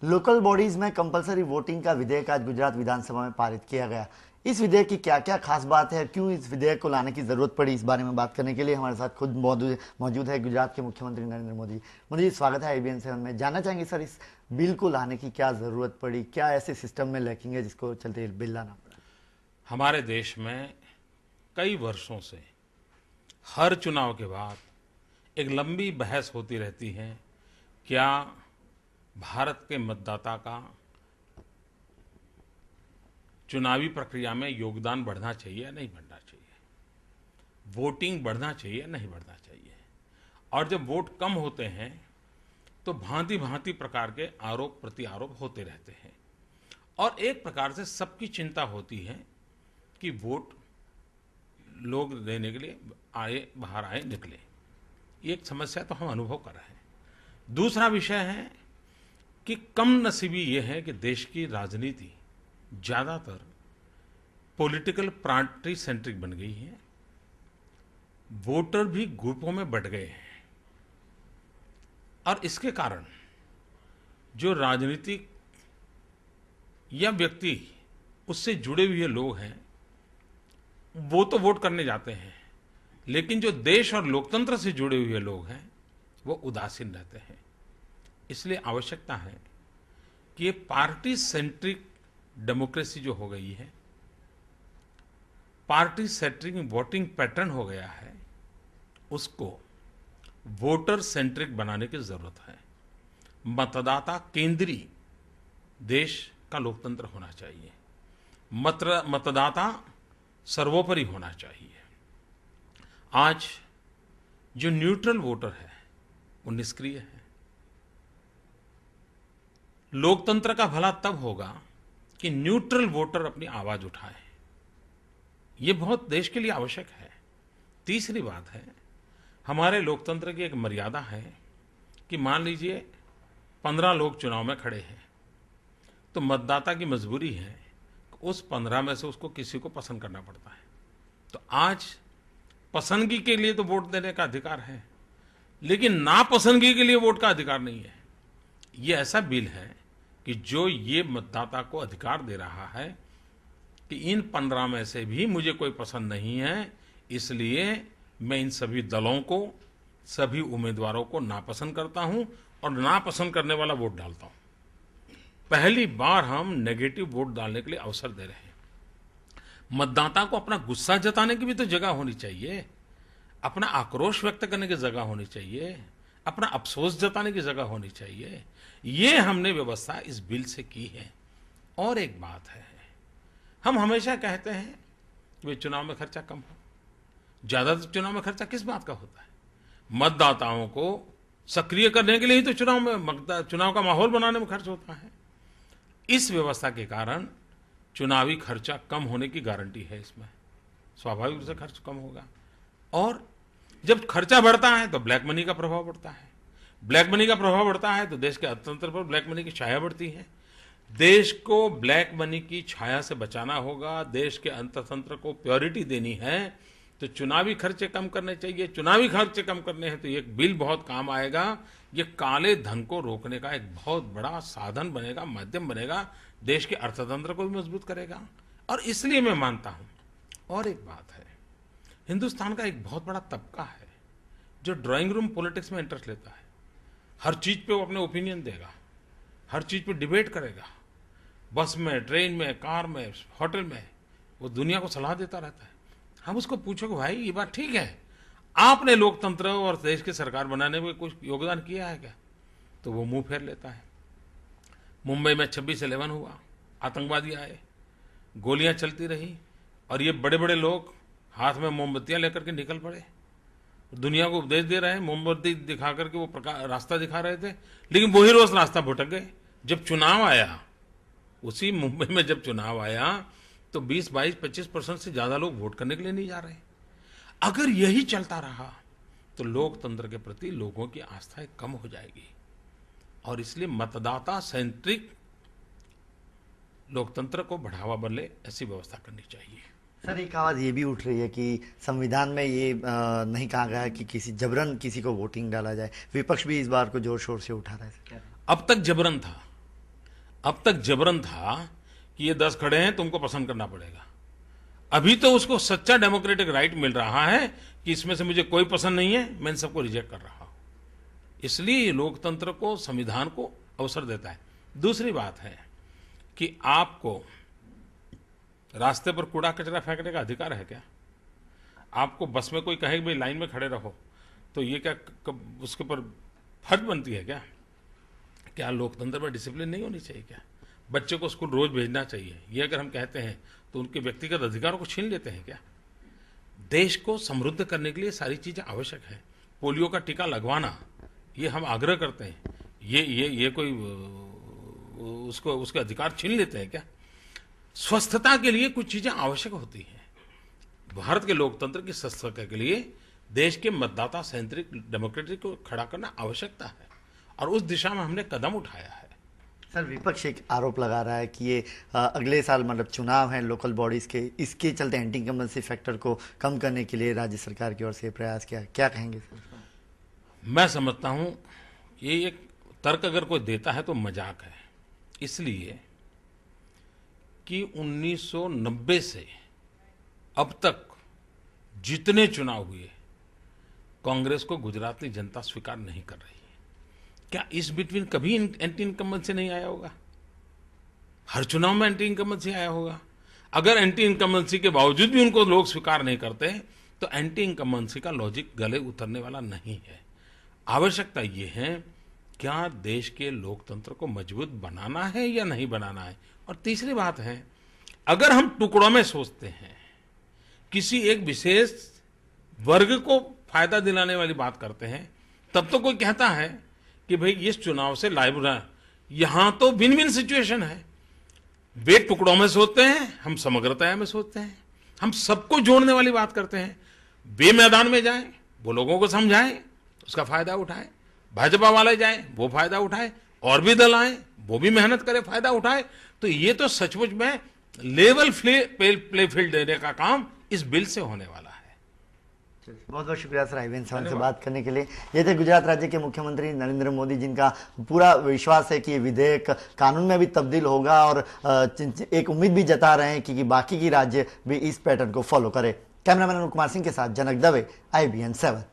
Local bodies में compulsory voting का विधेयक आज गुजरात विधानसभा में पारित किया गया। इस विधेयक की क्या क्या खास बात है, क्यों इस विधेयक को लाने की जरूरत पड़ी, इस बारे में बात करने के लिए हमारे साथ खुद मौजूद है गुजरात के मुख्यमंत्री नरेंद्र मोदी। मोदी जी, स्वागत है IBN 7 में। जानना चाहेंगे सर, इस बिल को लाने की क्या जरूरत पड़ी, क्या ऐसे सिस्टम में लैकिंग है जिसको चलते बिल लाना पड़ा? हमारे देश में कई वर्षों से हर चुनाव के बाद एक लंबी बहस होती रहती है। क्या भारत के मतदाता का चुनावी प्रक्रिया में योगदान बढ़ना चाहिए या नहीं बढ़ना चाहिए, वोटिंग बढ़ना चाहिए या नहीं बढ़ना चाहिए। और जब वोट कम होते हैं तो भांति भांति प्रकार के आरोप प्रति आरोप होते रहते हैं और एक प्रकार से सबकी चिंता होती है कि वोट लोग देने के लिए आए, बाहर आए, निकले। ये एक समस्या तो हम अनुभव कर रहे हैं। दूसरा विषय है कि कम नसीबी ये है कि देश की राजनीति ज़्यादातर पॉलिटिकल पार्टी सेंट्रिक बन गई है। वोटर भी ग्रुपों में बंट गए हैं और इसके कारण जो राजनीतिक या व्यक्ति उससे जुड़े हुए लोग हैं वो तो वोट करने जाते हैं, लेकिन जो देश और लोकतंत्र से जुड़े हुए लोग हैं वो उदासीन रहते हैं। इसलिए आवश्यकता है कि ये पार्टी सेंट्रिक डेमोक्रेसी जो हो गई है, पार्टी सेंट्रिक वोटिंग पैटर्न हो गया है, उसको वोटर सेंट्रिक बनाने की जरूरत है। मतदाता केंद्रीय देश का लोकतंत्र होना चाहिए। मतदाता सर्वोपरि होना चाहिए। आज जो न्यूट्रल वोटर है वो निष्क्रिय है। लोकतंत्र का भला तब होगा कि न्यूट्रल वोटर अपनी आवाज उठाए। ये बहुत देश के लिए आवश्यक है। तीसरी बात है, हमारे लोकतंत्र की एक मर्यादा है कि मान लीजिए 15 लोग चुनाव में खड़े हैं तो मतदाता की मजबूरी है उस 15 में से उसको किसी को पसंद करना पड़ता है। तो आज पसंदगी के लिए तो वोट देने का अधिकार है, लेकिन नापसंदगी के लिए वोट का अधिकार नहीं है। ये ऐसा बिल है कि जो ये मतदाता को अधिकार दे रहा है कि इन 15 में से भी मुझे कोई पसंद नहीं है, इसलिए मैं इन सभी दलों को, सभी उम्मीदवारों को नापसंद करता हूं और नापसंद करने वाला वोट डालता हूं। पहली बार हम नेगेटिव वोट डालने के लिए अवसर दे रहे हैं। मतदाता को अपना गुस्सा जताने की भी तो जगह होनी चाहिए, अपना आक्रोश व्यक्त करने की जगह होनी चाहिए, अपना अफसोस जताने की जगह होनी चाहिए। ये हमने व्यवस्था इस बिल से की है। और एक बात है, हम हमेशा कहते हैं कि चुनाव में खर्चा कम हो। ज्यादातर चुनाव में खर्चा किस बात का होता है? मतदाताओं को सक्रिय करने के लिए ही तो चुनाव का माहौल बनाने में खर्च होता है। इस व्यवस्था के कारण चुनावी खर्चा कम होने की गारंटी है। इसमें स्वाभाविक रूप से खर्च कम होगा और जब खर्चा बढ़ता है तो ब्लैक मनी का प्रभाव बढ़ता है। ब्लैक मनी का प्रभाव बढ़ता है तो देश के अर्थतंत्र पर ब्लैक मनी की छाया बढ़ती है। देश को ब्लैक मनी की छाया से बचाना होगा, देश के अर्थतंत्र को प्योरिटी देनी है तो चुनावी खर्चे कम करने चाहिए। चुनावी खर्चे कम करने हैं तो ये बिल बहुत काम आएगा। ये काले धन को रोकने का एक बहुत बड़ा साधन बनेगा, माध्यम बनेगा, देश के अर्थतंत्र को भी मजबूत करेगा। और इसलिए मैं मानता हूं, और एक बात है, हिंदुस्तान का एक बहुत बड़ा तबका है जो ड्राइंग रूम पॉलिटिक्स में इंटरेस्ट लेता है। हर चीज पे वो अपने ओपिनियन देगा, हर चीज पे डिबेट करेगा, बस में, ट्रेन में, कार में, होटल में वो दुनिया को सलाह देता रहता है। हम उसको पूछो कि भाई ये बात ठीक है, आपने लोकतंत्र और देश की सरकार बनाने में कुछ योगदान किया है क्या? तो वो मुंह फेर लेता है। मुंबई में 26/11 हुआ, आतंकवादी आए, गोलियां चलती रही और ये बड़े बड़े लोग हाथ में मोमबत्तियां लेकर के निकल पड़े, दुनिया को उपदेश दे रहे हैं, मोमबत्ती दिखा करके वो रास्ता दिखा रहे थे, लेकिन वही रोज रास्ता भटक गए। जब चुनाव आया, उसी मुंबई में जब चुनाव आया तो 20, 22, 25% से ज्यादा लोग वोट करने के लिए नहीं जा रहे। अगर यही चलता रहा तो लोकतंत्र के प्रति लोगों की आस्था कम हो जाएगी और इसलिए मतदाता सेंट्रिक लोकतंत्र को बढ़ावा मिले ऐसी व्यवस्था करनी चाहिए। सर, एक आवाज ये भी उठ रही है कि संविधान में ये नहीं कहा गया है कि जबरन किसी को वोटिंग डाला जाए। विपक्ष भी इस बार को जोर शोर से उठा रहा है। अब तक जबरन था, अब तक जबरन था कि ये 10 खड़े हैं, तुमको पसंद करना पड़ेगा। अभी तो उसको सच्चा डेमोक्रेटिक राइट मिल रहा है कि इसमें से मुझे कोई पसंद नहीं है, मैं इन सबको रिजेक्ट कर रहा हूं। इसलिए ये लोकतंत्र को, संविधान को अवसर देता है। दूसरी बात है कि आपको रास्ते पर कूड़ा कचरा फेंकने का अधिकार है क्या? आपको बस में कोई कहे कि भाई लाइन में खड़े रहो, तो ये क्या उसके ऊपर फर्ज बनती है क्या? क्या लोकतंत्र में डिसिप्लिन नहीं होनी चाहिए क्या? बच्चे को स्कूल रोज भेजना चाहिए, ये अगर हम कहते हैं तो उनके व्यक्तिगत अधिकारों को छीन लेते हैं क्या? देश को समृद्ध करने के लिए सारी चीजें आवश्यक है। पोलियो का टीका लगवाना, ये हम आग्रह करते हैं, ये कोई उसको उसके अधिकार छीन लेते हैं क्या? स्वस्थता के लिए कुछ चीजें आवश्यक होती हैं। भारत के लोकतंत्र की स्वस्थता के लिए देश के मतदाता सेंट्रिक डेमोक्रेसी को खड़ा करना आवश्यकता है, और उस दिशा में हमने कदम उठाया है। सर, विपक्ष एक आरोप लगा रहा है कि ये अगले साल मतलब चुनाव हैं लोकल बॉडीज के, इसके चलते एंटी इनकम्बेंसी फैक्टर को कम करने के लिए राज्य सरकार की ओर से प्रयास किया, क्या कहेंगे सर? मैं समझता हूं ये एक तर्क अगर कोई देता है तो मजाक है, इसलिए कि 1990 से अब तक जितने चुनाव हुए, कांग्रेस को गुजरात की जनता स्वीकार नहीं कर रही है। क्या इस बिटवीन कभी एंटी इनकम्बेंसी नहीं आया होगा? हर चुनाव में एंटी इनकम्बेंसी आया होगा। अगर एंटी इनकम्बेंसी के बावजूद भी उनको लोग स्वीकार नहीं करते तो एंटी इनकम्बेंसी का लॉजिक गले उतरने वाला नहीं है। आवश्यकता ये है, क्या देश के लोकतंत्र को मजबूत बनाना है या नहीं बनाना है। और तीसरी बात है, अगर हम टुकड़ों में सोचते हैं, किसी एक विशेष वर्ग को फायदा दिलाने वाली बात करते हैं, तब तो कोई कहता है कि भाई इस चुनाव से लाइव रहा। यहां तो विन विन सिचुएशन है। वे टुकड़ों में सोचते हैं, हम समग्रता में सोचते हैं, हम सबको जोड़ने वाली बात करते हैं। वे मैदान में जाएं, वो लोगों को समझाएं, उसका फायदा उठाएं। भाजपा वाले जाएं, वो फायदा उठाएं, और भी दल आए, वो भी मेहनत करे, फायदा उठाए। तो ये तो सचमुच में लेवल प्ले फील्ड देने का काम इस बिल से होने वाला है। बहुत बहुत शुक्रिया सर आईवीएन सेवन से बात करने के लिए। ये थे गुजरात राज्य के मुख्यमंत्री नरेंद्र मोदी, जिनका पूरा विश्वास है कि ये विधेयक कानून में भी तब्दील होगा, और एक उम्मीद भी जता रहे हैं कि बाकी की राज्य भी इस पैटर्न को फॉलो करे। कैमरामैन अनुकुमार सिंह के साथ जनक दवे, IBN 7।